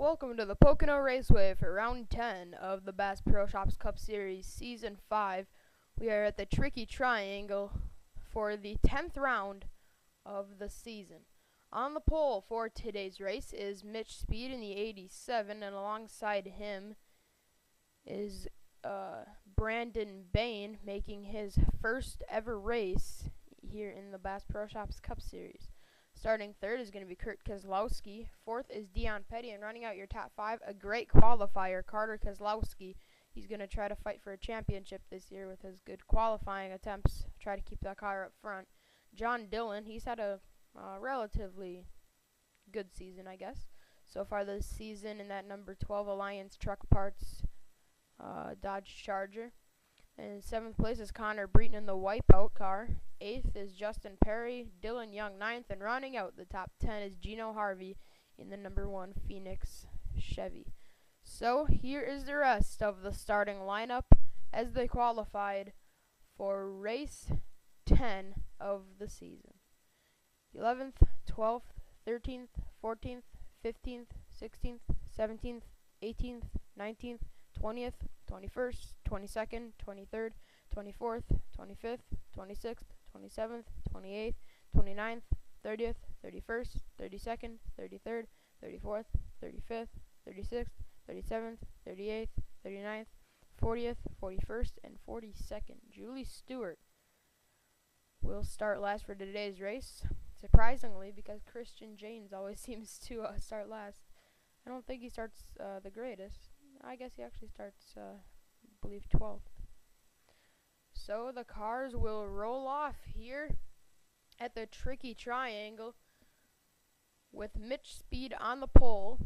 Welcome to the Pocono Raceway for round 10 of the Bass Pro Shops Cup Series Season 5. We are at the Tricky Triangle for the 10th round of the season. On the pole for today's race is Mitch Speed in the 87, and alongside him is Brandon Bain making his first ever race here in the Bass Pro Shops Cup Series. Starting third is going to be Kurt Keselowski. Fourth is Dion Petty, and running out your top five, a great qualifier, Carter Keselowski. He's going to try to fight for a championship this year with his good qualifying attempts, try to keep that car up front. John Dillon, he's had a relatively good season, I guess, so far this season in that number 12 Alliance Truck Parts Dodge Charger. And in seventh place is Connor Breton in the Wipeout car. Eighth is Justin Perry, Dylan Young ninth, and rounding out the top 10 is Gino Harvey in the number 1 Phoenix Chevy. So here is the rest of the starting lineup as they qualified for race 10 of the season. 11th, 12th, 13th, 14th, 15th, 16th, 17th, 18th, 19th, 20th, 21st, 22nd, 23rd, 24th, 25th, 26th, 27th, 28th, 29th, 30th, 31st, 32nd, 33rd, 34th, 35th, 36th, 37th, 38th, 39th, 40th, 41st, and 42nd. Julie Stewart will start last for today's race, surprisingly, because Christian Janes always seems to start last. I don't think he starts the greatest. I guess he actually starts, I believe, 12th. So the cars will roll off here at the Tricky Triangle with Mitch Speed on the pole.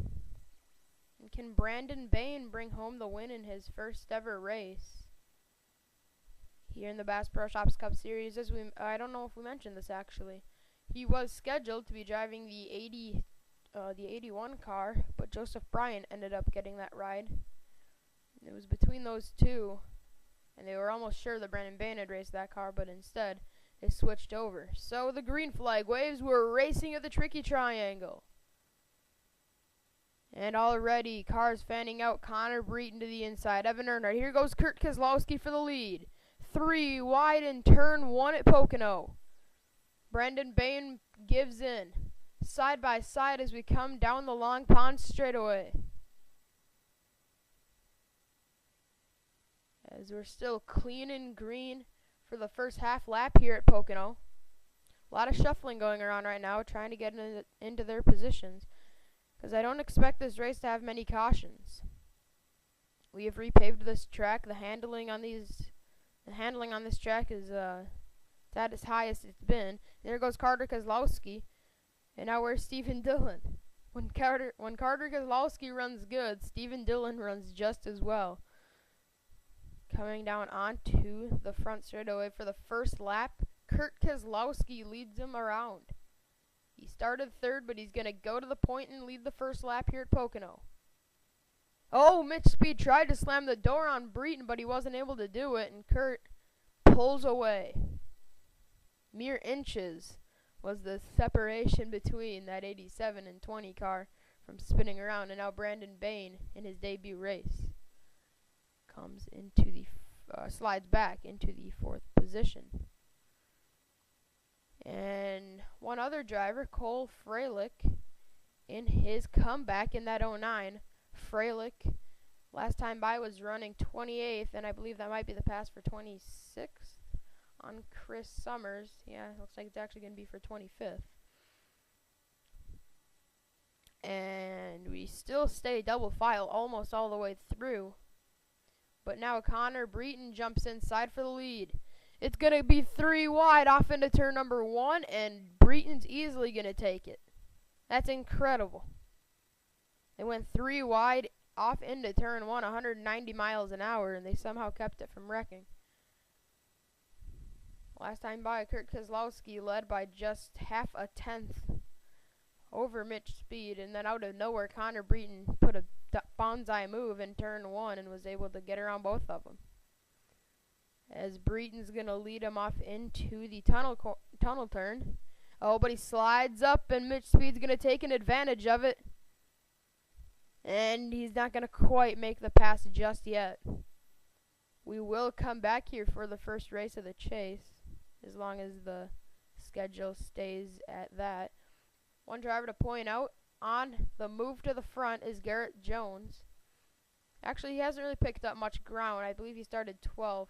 And can Brandon Bain bring home the win in his first ever race here in the Bass Pro Shops Cup Series? I don't know if we mentioned this actually. He was scheduled to be driving the 81 car, but Joseph Bryant ended up getting that ride. It was between those two, and they were almost sure that Brandon Bain had raced that car, but instead they switched over. So the green flag waves. We're racing at the Tricky Triangle. And already cars fanning out. Connor Breton to the inside. Evan Earnhardt. Here goes Kurt Keselowski for the lead. 3 wide in turn 1 at Pocono. Brandon Bain gives in. Side by side as we come down the Long Pond straightaway. As we're still clean and green for the first half lap here at Pocono. A lot of shuffling going around right now, trying to get into their positions, because I don't expect this race to have many cautions. We have repaved this track. The handling on this track is at its highest it's been. There goes Carter Keselowski, and now where's Stephen Dillon? When Carter Keselowski runs good, Stephen Dillon runs just as well. Coming down onto the front straightaway for the first lap, Kurt Keselowski leads him around. He started third, but he's going to go to the point and lead the first lap here at Pocono. Oh, Mitch Speed tried to slam the door on Breton, but he wasn't able to do it, and Kurt pulls away. Mere inches was the separation between that 87 and 20 car from spinning around, and now Brandon Bain in his debut race comes into the slides back into the 4th position. And one other driver, Cole Freilich, in his comeback in that 09. Freilich, last time by, was running 28th, and I believe that might be the pass for 26th on Chris Summers. Yeah, looks like it's actually going to be for 25th. And we still stay double file almost all the way through. But now Connor Breton jumps inside for the lead. It's going to be 3 wide off into turn number 1, and Breton's easily going to take it. That's incredible. They went 3 wide off into turn 1, 190 miles an hour, and they somehow kept it from wrecking. Last time by, Kurt Keselowski led by just half a tenth over Mitch Speed, and then out of nowhere, Connor Breton put a bonsai move in turn 1 and was able to get around both of them. As Breton's going to lead him off into the tunnel turn. Oh, but he slides up, and Mitch Speed's going to take an advantage of it. And he's not going to quite make the pass just yet. We will come back here for the first race of the chase, as long as the schedule stays at that. One driver to point out on the move to the front is Garrett Jones. Actually, he hasn't really picked up much ground. I believe he started 12th.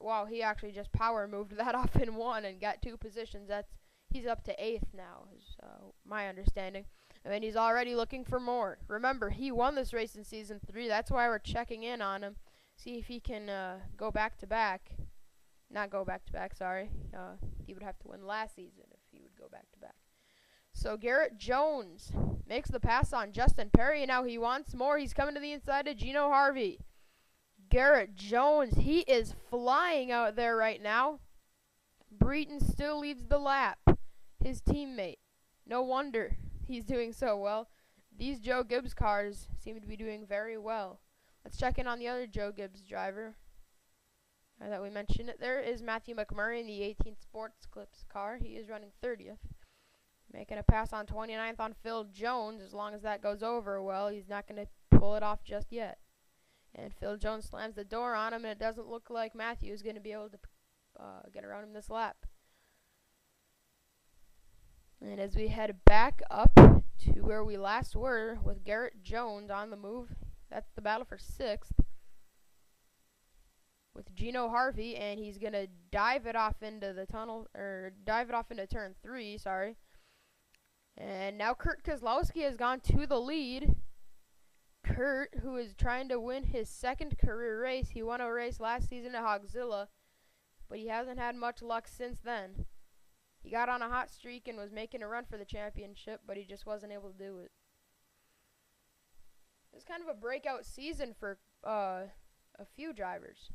Wow, he actually just power moved that off in one and got 2 positions. He's up to 8th now, is my understanding. I mean, he's already looking for more. Remember, he won this race in Season 3. That's why we're checking in on him. See if he can go back-to-back. Not go back-to-back, sorry. He would have to win last season if he would go back-to-back. So Garrett Jones makes the pass on Justin Perry. Now he wants more. He's coming to the inside of Gino Harvey. Garrett Jones, he is flying out there right now. Breton still leads the lap. His teammate. No wonder he's doing so well. These Joe Gibbs cars seem to be doing very well. Let's check in on the other Joe Gibbs driver that we mentioned. There is Matthew McMurray in the 18th Sports Clips car. He is running 30th. Making a pass on 29th on Phil Jones. As long as that goes over well, he's not going to pull it off just yet. And Phil Jones slams the door on him, and it doesn't look like Matthew is going to be able to get around him this lap. And as we head back up to where we last were with Garrett Jones on the move, that's the battle for 6th with Gino Harvey, and he's going to dive it off into the tunnel, or dive it off into turn 3, sorry. And now Kurt Kozlowski has gone to the lead. Kurt, who is trying to win his 2nd career race. He won a race last season at Hogzilla, but he hasn't had much luck since then. He got on a hot streak and was making a run for the championship, but he just wasn't able to do it. It was kind of a breakout season for a few drivers.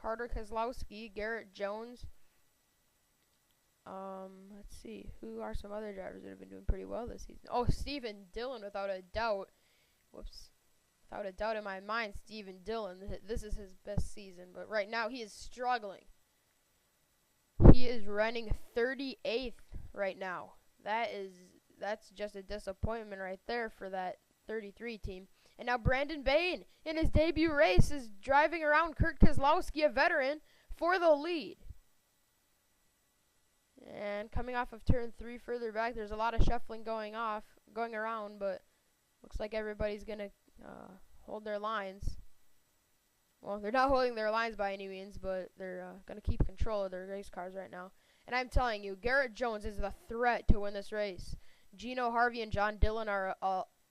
Carter Kozlowski, Garrett Jones. Let's see. Who are some other drivers that have been doing pretty well this season? Oh, Steven Dillon, without a doubt. Whoops. Without a doubt in my mind, Steven Dillon. This is his best season, but right now he is struggling. He is running 38th right now. That's just a disappointment right there for that 33 team. And now Brandon Bain, in his debut race, is driving around Kurt Kozlowski, a veteran, for the lead. And coming off of turn 3 further back, there's a lot of shuffling going around, but looks like everybody's going to hold their lines. Well, they're not holding their lines by any means, but they're going to keep control of their race cars right now. And I'm telling you, Garrett Jones is the threat to win this race. Gino Harvey and John Dillon are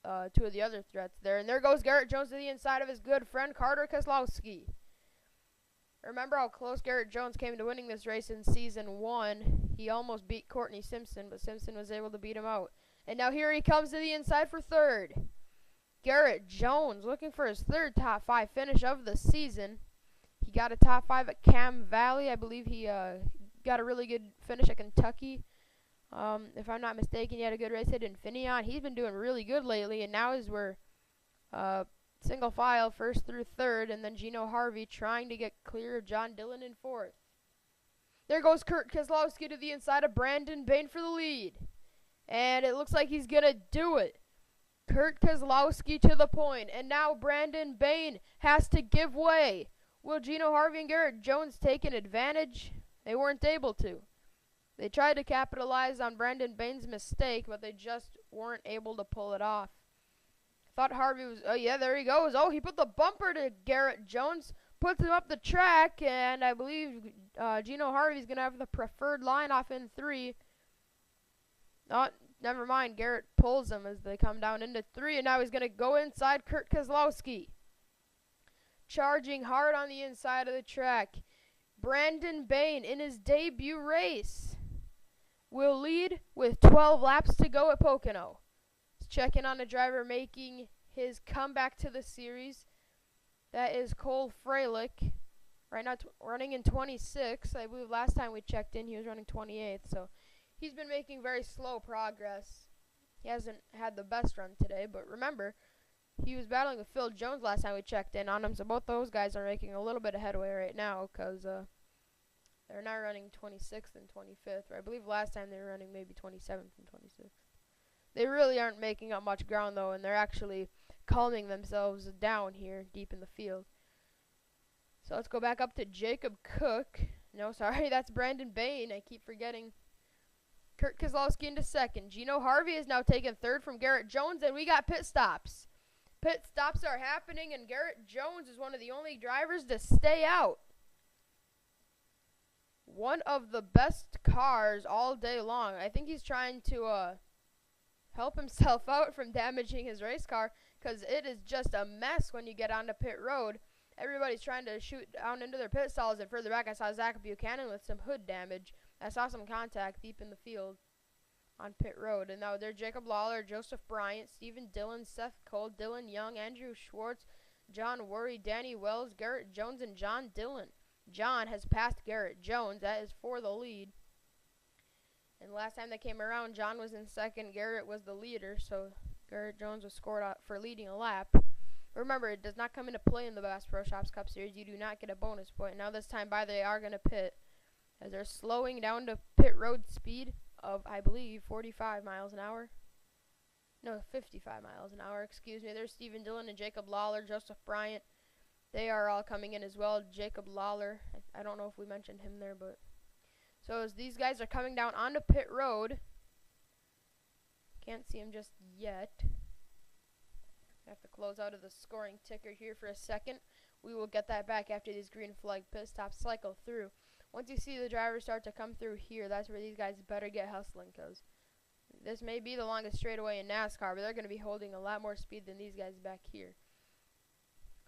2 of the other threats there. And there goes Garrett Jones to the inside of his good friend Carter Kozlowski. Remember how close Garrett Jones came to winning this race in Season 1. He almost beat Courtney Simpson, but Simpson was able to beat him out. And now here he comes to the inside for 3rd. Garrett Jones looking for his 3rd top 5 finish of the season. He got a top 5 at Cam Valley. I believe he got a really good finish at Kentucky. If I'm not mistaken, he had a good race at Infineon. He's been doing really good lately, and now as we're single file 1st through 3rd, and then Gino Harvey trying to get clear of John Dillon in 4th. There goes Kurt Kozlowski to the inside of Brandon Bain for the lead. And it looks like he's going to do it. Kurt Kozlowski to the point, and now Brandon Bain has to give way. Will Gino Harvey and Garrett Jones take an advantage? They weren't able to. They tried to capitalize on Brandon Bain's mistake, but they just weren't able to pull it off. Thought Harvey was, oh yeah, there he goes. Oh, he put the bumper to Garrett Jones, puts him up the track, and I believe Gino Harvey's going to have the preferred line off in 3. Oh, never mind. Garrett pulls him as they come down into 3, and now he's going to go inside Kurt Kozlowski. Charging hard on the inside of the track. Brandon Bain, in his debut race, will lead with 12 laps to go at Pocono. Let's check in on a driver making his comeback to the series. That is Cole Freilich. Right now running in 26. I believe last time we checked in he was running 28th. So he's been making very slow progress. He hasn't had the best run today. But remember, he was battling with Phil Jones last time we checked in on him. So both those guys are making a little bit of headway right now because they're now running 26th and 25th. Or I believe last time they were running maybe 27th and 26th. They really aren't making up much ground, though, and they're actually calming themselves down here deep in the field. So let's go back up to Jacob Cook. No, sorry, that's Brandon Bain. I keep forgetting. Kurt Kozlowski into second. Gino Harvey is now taking third from Garrett Jones, and we got pit stops. Pit stops are happening, and Garrett Jones is one of the only drivers to stay out. One of the best cars all day long. I think he's trying to help himself out from damaging his race car, because it is just a mess when you get onto pit road. Everybody's trying to shoot down into their pit stalls, and further back I saw Zach Buchanan with some hood damage. I saw some contact deep in the field on pit road. And now they're Jacob Lawler, Joseph Bryant, Stephen Dillon, Seth Cole, Dylan Young, Andrew Schwartz, John Worry, Danny Wells, Garrett Jones, and John Dillon. John has passed Garrett Jones. That is for the lead. And last time they came around, John was in second. Garrett was the leader, so Garrett Jones was scored out for leading a lap. Remember, it does not come into play in the Bass Pro Shops Cup Series. You do not get a bonus point. Now this time by, they are going to pit, as they're slowing down to pit road speed of, I believe, 45 miles an hour. No, 55 miles an hour, excuse me. There's Stephen Dillon and Jacob Lawler, Joseph Bryant. They are all coming in as well. Jacob Lawler, I don't know if we mentioned him there, but... So as these guys are coming down onto pit road, can't see him just yet. I have to close out of the scoring ticker here for a second. We will get that back after these green flag pit stops cycle through. Once you see the drivers start to come through here, that's where these guys better get hustling, because this may be the longest straightaway in NASCAR, but they're going to be holding a lot more speed than these guys back here.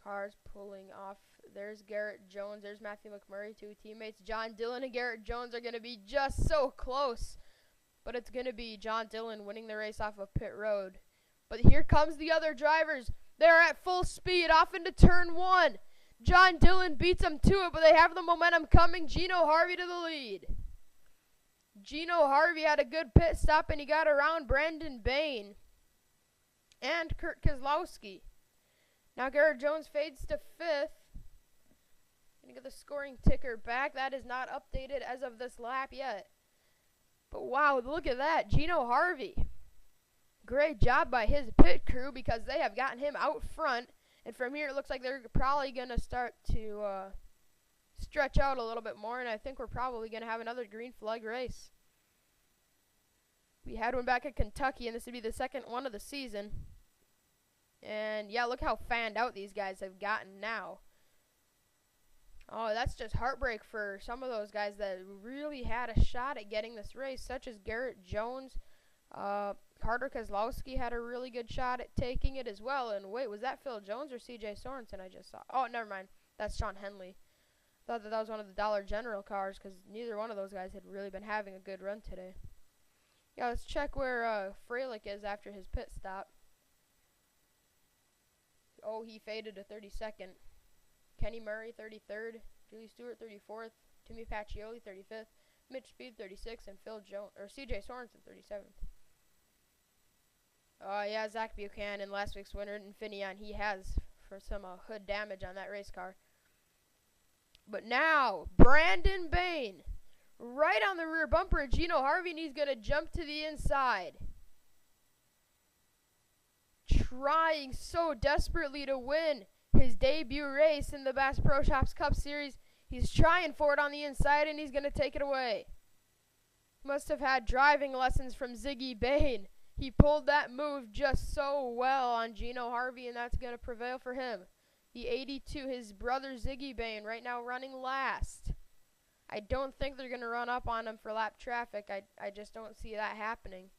Cars pulling off. There's Garrett Jones. There's Matthew McMurray, two teammates. John Dillon and Garrett Jones are going to be just so close, but it's going to be John Dillon winning the race off of pit road. But here comes the other drivers. They're at full speed off into turn one. John Dillon beats them to it, but they have the momentum coming. Gino Harvey to the lead. Gino Harvey had a good pit stop, and he got around Brandon Bain and Kurt Kozlowski. Now Garrett Jones fades to fifth. Gonna get the scoring ticker back. That is not updated as of this lap yet. But wow, look at that. Gino Harvey. Great job by his pit crew, because they have gotten him out front. And from here, it looks like they're probably going to start to stretch out a little bit more. And I think we're probably going to have another green flag race. We had one back at Kentucky, and this would be the second one of the season. And, yeah, look how fanned out these guys have gotten now. Oh, that's just heartbreak for some of those guys that really had a shot at getting this race, such as Garrett Jones. Carter Kozlowski had a really good shot at taking it as well. And wait, was that Phil Jones or CJ Sorensen I just saw? Oh, never mind. That's Sean Henley. Thought that was one of the Dollar General cars, because neither one of those guys had really been having a good run today. Yeah, let's check where Freilich is after his pit stop. Oh, he faded to 32nd. Kenny Murray, 33rd. Julie Stewart, 34th. Timmy Pacioli, 35th. Mitch Speed, 36th. And Phil Jones, or CJ Sorensen, 37th. Yeah, Zach Buchanan, last week's winner, and Infineon, he has for some hood damage on that race car. But now, Brandon Bain, right on the rear bumper of Gino Harvey, and he's going to jump to the inside. Trying so desperately to win his debut race in the Bass Pro Shops Cup Series. He's trying for it on the inside, and he's going to take it away. Must have had driving lessons from Ziggy Bain. He pulled that move just so well on Gino Harvey, and that's going to prevail for him. The 82, his brother Ziggy Bain, right now running last. I don't think they're going to run up on him for lap traffic. I just don't see that happening.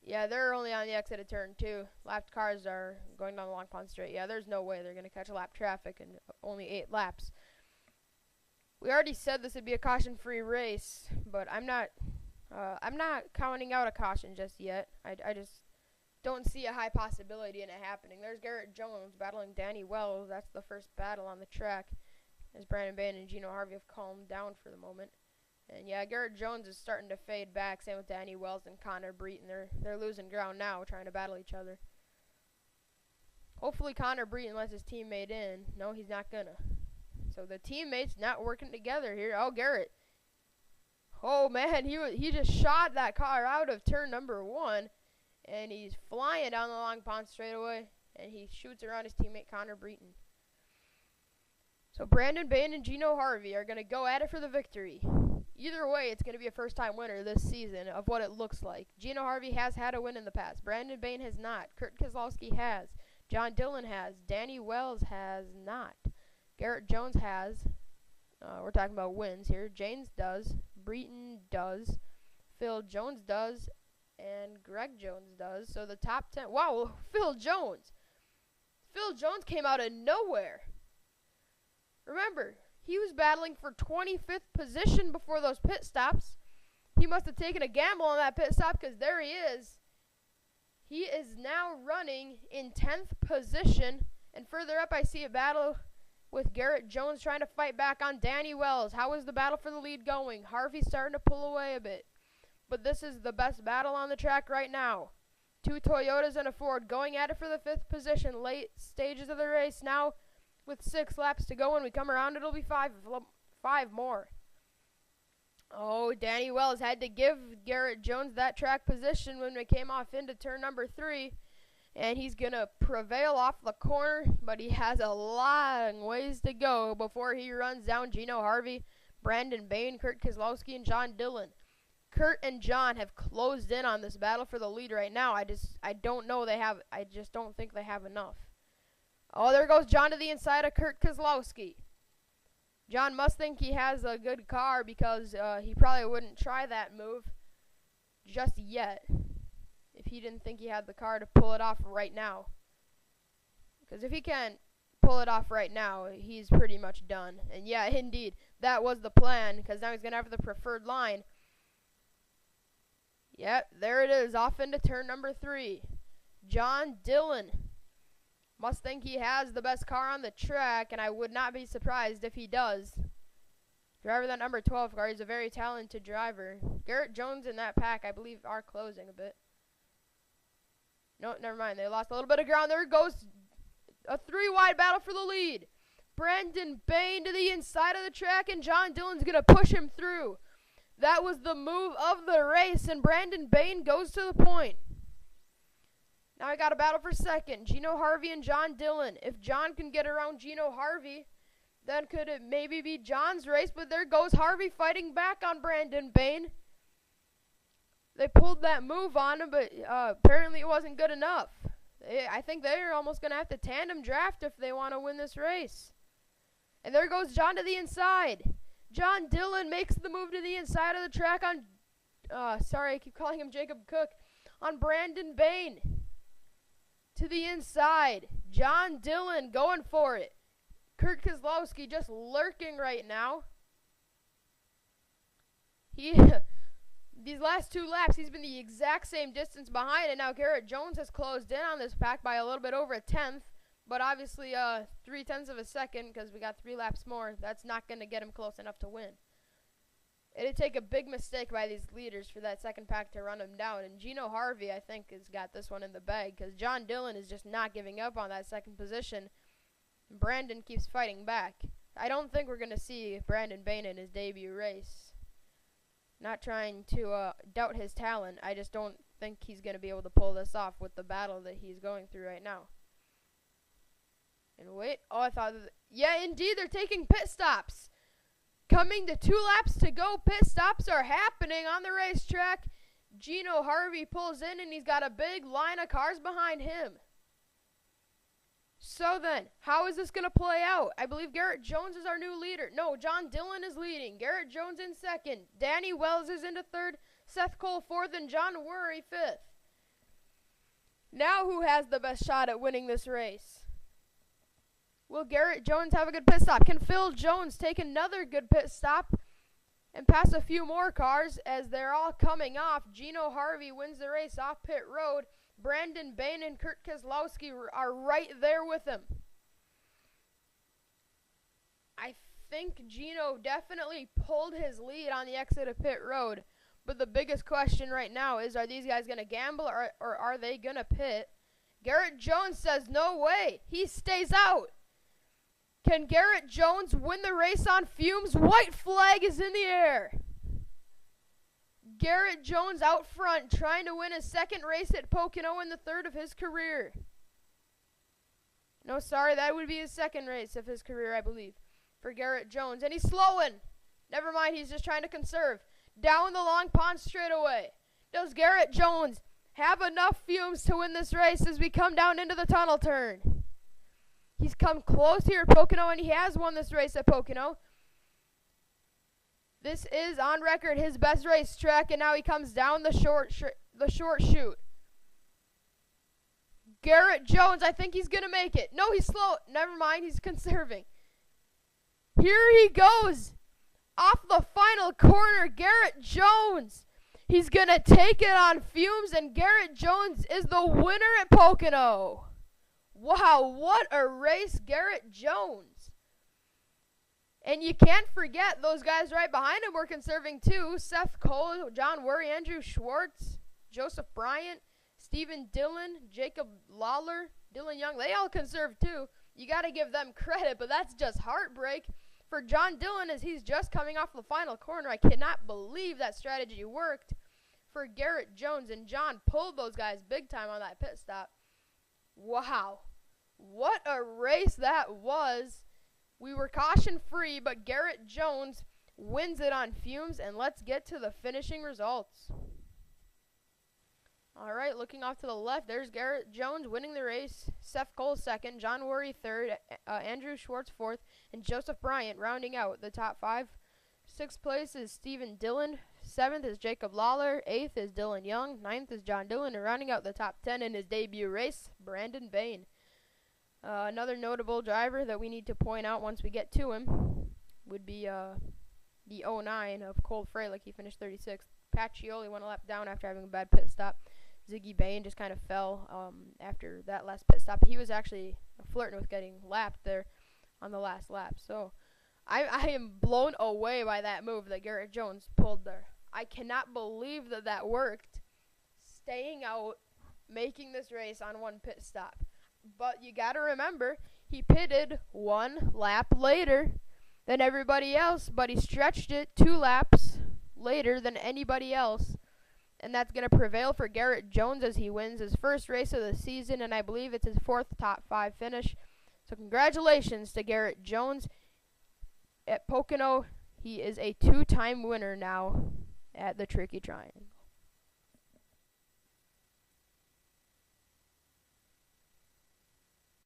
Yeah, they're only on the exit of turn 2. Lapped cars are going down the Long Pond Straight. Yeah, there's no way they're going to catch lap traffic in only 8 laps. We already said this would be a caution-free race, but I'm not counting out a caution just yet. I just don't see a high possibility in it happening. There's Garrett Jones battling Danny Wells. That's the first battle on the track, as Brandon Bain and Gino Harvey have calmed down for the moment. And yeah, Garrett Jones is starting to fade back. Same with Danny Wells and Connor Breton. They're losing ground now, trying to battle each other. Hopefully Connor Breton lets his teammate in. No, he's not gonna. So the teammates not working together here. Oh, Garrett. Oh man, he just shot that car out of turn number 1. And he's flying down the long pond straightaway. And he shoots around his teammate Connor Breton. So Brandon Bain and Gino Harvey are going to go at it for the victory. Either way, it's going to be a first-time winner this season of what it looks like. Gino Harvey has had a win in the past. Brandon Bain has not. Kurt Keselowski has. John Dillon has. Danny Wells has not. Garrett Jones has. We're talking about wins here. James does. Breton does. Phil Jones does. And Greg Jones does. So the top 10. Wow, Phil Jones. Phil Jones came out of nowhere. Remember, he was battling for 25th position before those pit stops. He must have taken a gamble on that pit stop because there he is. He is now running in 10th position. And further up, I see a battle with Garrett Jones trying to fight back on Danny Wells. How is the battle for the lead going? Harvey's starting to pull away a bit. But this is the best battle on the track right now. Two Toyotas and a Ford going at it for the 5th position. Late stages of the race now. With 6 laps to go, when we come around, it'll be five more. Oh, Danny Wells had to give Garrett Jones that track position when we came off into turn number 3. And he's going to prevail off the corner, but he has a long ways to go before he runs down Gino Harvey, Brandon Bain, Kurt Keselowski, and John Dillon. Kurt and John have closed in on this battle for the lead right now. I just don't think they have enough. Oh, there goes John to the inside of Kurt Keselowski. John must think he has a good car because he probably wouldn't try that move just yet if he didn't think he had the car to pull it off right now. Because if he can't pull it off right now, he's pretty much done. And yeah, indeed, that was the plan because now he's going to have the preferred line. Yep, there it is, off into turn number 3. John Dillon must think he has the best car on the track, and I would not be surprised if he does. Driver that number 12 car, he's a very talented driver. Garrett Jones in that pack, I believe, are closing a bit. No, never mind. They lost a little bit of ground. There goes a 3-wide battle for the lead. Brandon Bain to the inside of the track, and John Dillon's going to push him through. That was the move of the race, and Brandon Bain goes to the point. Now I got a battle for second. Gino Harvey and John Dillon. If John can get around Gino Harvey, then could it maybe be John's race? But there goes Harvey fighting back on Brandon Bain. They pulled that move on him, but apparently it wasn't good enough. I think they're almost going to have to tandem draft if they want to win this race. And there goes John to the inside. John Dillon makes the move to the inside of the track on, I keep calling him Jacob Cook, on Brandon Bain. To the inside, John Dillon going for it. Kurt Keselowski just lurking right now. These last 2 laps, he's been the exact same distance behind, and now Garrett Jones has closed in on this pack by a little bit over a 1/10, but obviously 0.3 of a second because we got 3 laps more. That's not going to get him close enough to win. It'd take a big mistake by these leaders for that second pack to run him down. And Gino Harvey, I think, has got this one in the bag because John Dillon is just not giving up on that second position. Brandon keeps fighting back. I don't think we're going to see Brandon Bain in his debut race. Not trying to doubt his talent. I just don't think he's going to be able to pull this off with the battle that he's going through right now. And wait. Oh, I thought yeah, indeed, they're taking pit stops. Coming to 2 laps to go, pit stops are happening on the racetrack. Gino Harvey pulls in, and he's got a big line of cars behind him. So then, how is this going to play out? I believe Garrett Jones is our new leader. No, John Dillon is leading. Garrett Jones in second. Danny Wells is into third. Seth Cole fourth, and John Worry fifth. Now who has the best shot at winning this race? Will Garrett Jones have a good pit stop? Can Phil Jones take another good pit stop and pass a few more cars as they're all coming off? Gino Harvey wins the race off pit road. Brandon Bain and Kurt Keselowski are right there with him. I think Gino definitely pulled his lead on the exit of pit road. But the biggest question right now is, are these guys going to gamble or are they going to pit? Garrett Jones says no way. He stays out. Can Garrett Jones win the race on fumes? White flag is in the air. Garrett Jones out front, trying to win his second race at Pocono and the third of his career. No, sorry, that would be his second race of his career, I believe, for Garrett Jones. And he's slowing. Never mind, he's just trying to conserve. Down the long pond straightaway. Does Garrett Jones have enough fumes to win this race as we come down into the tunnel turn? He's come close here at Pocono, and he has won this race at Pocono. This is, on record, his best racetrack, and now he comes down the short chute. Garrett Jones, I think he's going to make it. No, he's slow. Never mind, he's conserving. Here he goes. Off the final corner, Garrett Jones. He's going to take it on fumes, and Garrett Jones is the winner at Pocono. Wow, what a race, Garrett Jones. And you can't forget those guys right behind him were conserving too. Seth Cole, John Worry, Andrew Schwartz, Joseph Bryant, Stephen Dillon, Jacob Lawler, Dylan Young. They all conserved too. You got to give them credit, but that's just heartbreak for John Dillon as he's just coming off the final corner. I cannot believe that strategy worked for Garrett Jones, and John pulled those guys big time on that pit stop. Wow, what a race that was. We were caution-free, but Garrett Jones wins it on fumes, and let's get to the finishing results. All right, looking off to the left, there's Garrett Jones winning the race. Seth Cole second, John Worry third, Andrew Schwartz fourth, and Joseph Bryant rounding out the top five. Sixth place is Stephen Dillon. Seventh is Jacob Lawler. Eighth is Dylan Young. Ninth is John Dillon. And rounding out the top 10 in his debut race, Brandon Bain. Another notable driver that we need to point out once we get to him would be the 09 of Cole Freilich. He finished 36th. Pacioli went a lap down after having a bad pit stop. Ziggy Bain just kind of fell after that last pit stop. He was actually flirting with getting lapped there on the last lap. So I am blown away by that move that Garrett Jones pulled there. I cannot believe that that worked. Staying out, making this race on one pit stop. But you got to remember, he pitted one lap later than everybody else, but he stretched it 2 laps later than anybody else. And that's going to prevail for Garrett Jones as he wins his first race of the season, and I believe it's his 4th top 5 finish. So congratulations to Garrett Jones at Pocono. He is a 2-time winner now at the Tricky Triangle.